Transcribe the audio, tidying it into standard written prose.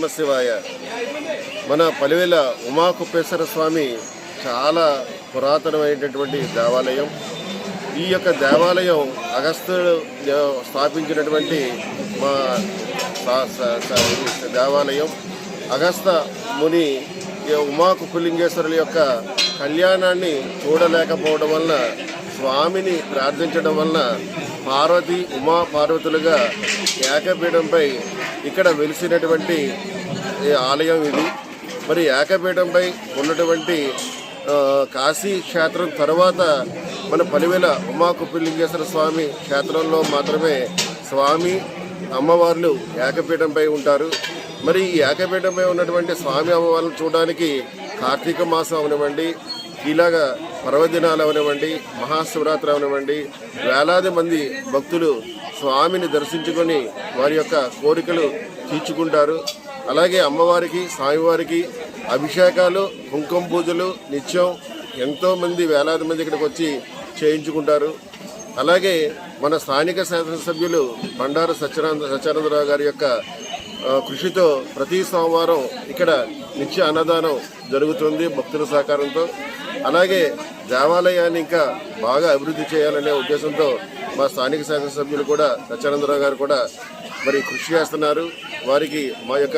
నమ శివాయ. మన పలివెల ఉమాకుప్పేశ్వర స్వామి చాలా పురాతనమైనటువంటి దేవాలయం. ఈ యొక్క దేవాలయం అగస్త్యుడు స్థాపించినటువంటి మా దేవాలయం. అగస్త ముని ఉమాకుప్పలింగేశ్వరుల యొక్క కళ్యాణాన్ని చూడలేకపోవడం వలన స్వామిని ప్రార్థించడం వలన పార్వతి ఉమా పార్వతులుగా ఏకపీఠంపై ఇక్కడ వెలిసినటువంటి ఆలయం ఇది. మరి ఏకపీఠంపై ఉన్నటువంటి కాశీ క్షేత్రం తర్వాత మన పలివెల ఉమాకుప్పలింగేశ్వర స్వామి క్షేత్రంలో మాత్రమే స్వామి అమ్మవార్లు ఏకపీఠంపై ఉంటారు. మరి ఈ ఏకపీఠంపై ఉన్నటువంటి స్వామి అమ్మవార్లను చూడడానికి కార్తీక మాసం అవనివ్వండి, ఇలాగా పర్వదినాలు అవనివ్వండి, మహాశివరాత్రి అవనివ్వండి, వేలాది మంది భక్తులు స్వామిని దర్శించుకొని వారి యొక్క కోరికలు తీర్చుకుంటారు. అలాగే అమ్మవారికి స్వామివారికి అభిషేకాలు, కుంకుమ పూజలు నిత్యం ఎంతోమంది వేలాది మంది ఇక్కడికి వచ్చి చేయించుకుంటారు. అలాగే మన స్థానిక శాసనసభ్యులు బండారు సత్యానందరావు గారి యొక్క కృషితో ప్రతి సోమవారం ఇక్కడ నిత్య అన్నదానం జరుగుతుంది భక్తుల సహకారంతో. అలాగే దేవాలయాన్ని ఇంకా బాగా అభివృద్ధి చేయాలనే ఉద్దేశంతో మా స్థానిక శాసనసభ్యులు కూడా సత్యానందరావు గారు కూడా మరి కృషి చేస్తున్నారు. వారికి మా యొక్క